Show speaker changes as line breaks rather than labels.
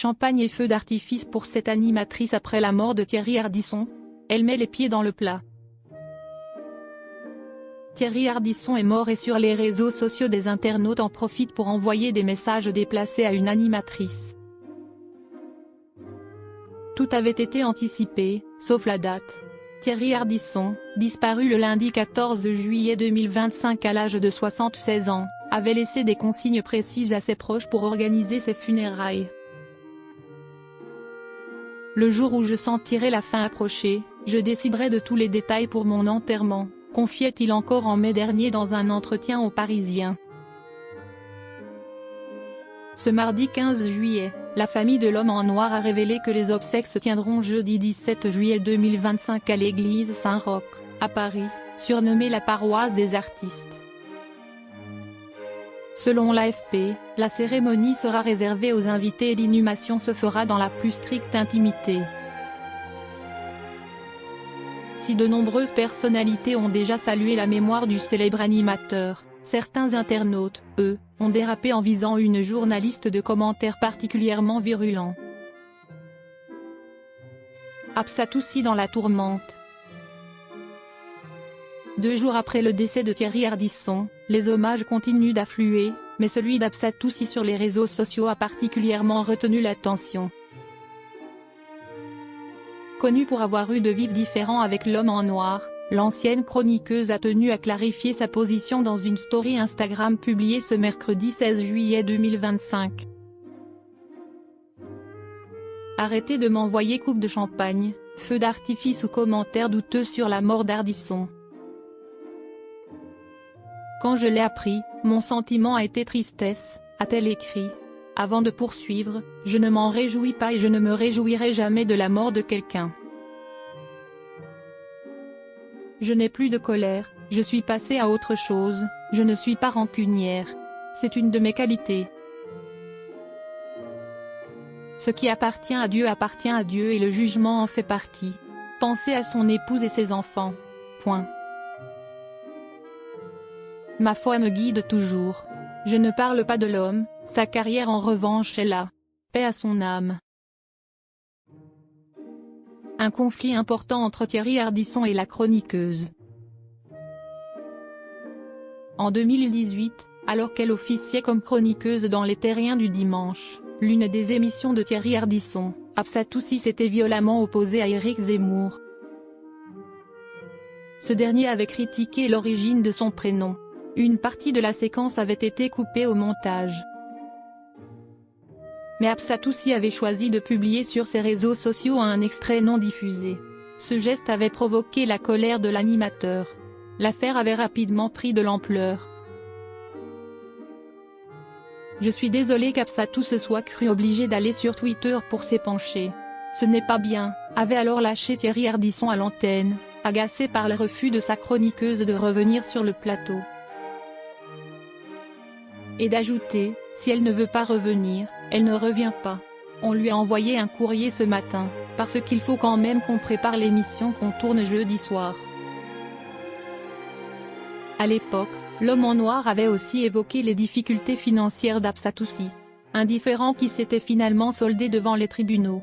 champagne et feux d'artifice pour cette animatrice après la mort de Thierry Ardisson. Elle met les pieds dans le plat. Thierry Ardisson est mort et sur les réseaux sociaux des internautes en profitent pour envoyer des messages déplacés à une animatrice. Tout avait été anticipé, sauf la date. Thierry Ardisson, disparu le lundi 14 juillet 2025 à l'âge de 76 ans, avait laissé des consignes précises à ses proches pour organiser ses funérailles. Le jour où je sentirai la fin approcher, je déciderai de tous les détails pour mon enterrement, confiait-il encore en mai dernier dans un entretien aux Parisiens. Ce mardi 15 juillet, la famille de l'homme en noir a révélé que les obsèques se tiendront jeudi 17 juillet 2025 à l'église Saint-Roch, à Paris, surnommée la paroisse des artistes. Selon l'AFP, la cérémonie sera réservée aux invités et l'inhumation se fera dans la plus stricte intimité. Si de nombreuses personnalités ont déjà salué la mémoire du célèbre animateur, certains internautes, eux, ont dérapé en visant une journaliste de commentaires particulièrement virulents. Absatoussi dans la tourmente. 2 jours après le décès de Thierry Ardisson, les hommages continuent d'affluer, mais celui d'Absatoussi sur les réseaux sociaux a particulièrement retenu l'attention. Connue pour avoir eu de vifs différends avec l'homme en noir, l'ancienne chroniqueuse a tenu à clarifier sa position dans une story Instagram publiée ce mercredi 16 juillet 2025. Arrêtez de m'envoyer coupe de champagne, feux d'artifice ou commentaires douteux sur la mort d'Ardisson. Quand je l'ai appris, mon sentiment a été tristesse, a-t-elle écrit. Avant de poursuivre, je ne m'en réjouis pas et je ne me réjouirai jamais de la mort de quelqu'un. Je n'ai plus de colère, je suis passée à autre chose, je ne suis pas rancunière. C'est une de mes qualités. Ce qui appartient à Dieu et le jugement en fait partie. Pensez à son épouse et ses enfants. Point. Ma foi me guide toujours. Je ne parle pas de l'homme, sa carrière en revanche est là. Paix à son âme. Un conflit important entre Thierry Ardisson et la chroniqueuse. En 2018, alors qu'elle officiait comme chroniqueuse dans Les Terriens du dimanche, l'une des émissions de Thierry Ardisson, Absatoussi s'était violemment opposé à Éric Zemmour. Ce dernier avait critiqué l'origine de son prénom. Une partie de la séquence avait été coupée au montage. Mais Absatoussi avait choisi de publier sur ses réseaux sociaux un extrait non diffusé. Ce geste avait provoqué la colère de l'animateur. L'affaire avait rapidement pris de l'ampleur. Je suis désolé qu'Absatoussi se soit cru obligé d'aller sur Twitter pour s'épancher. Ce n'est pas bien, avait alors lâché Thierry Ardisson à l'antenne, agacé par le refus de sa chroniqueuse de revenir sur le plateau. Et d'ajouter, si elle ne veut pas revenir, elle ne revient pas. On lui a envoyé un courrier ce matin, parce qu'il faut quand même qu'on prépare l'émission qu'on tourne jeudi soir. À l'époque, l'homme en noir avait aussi évoqué les difficultés financières d'Absatoussi. Un différend qui s'était finalement soldé devant les tribunaux.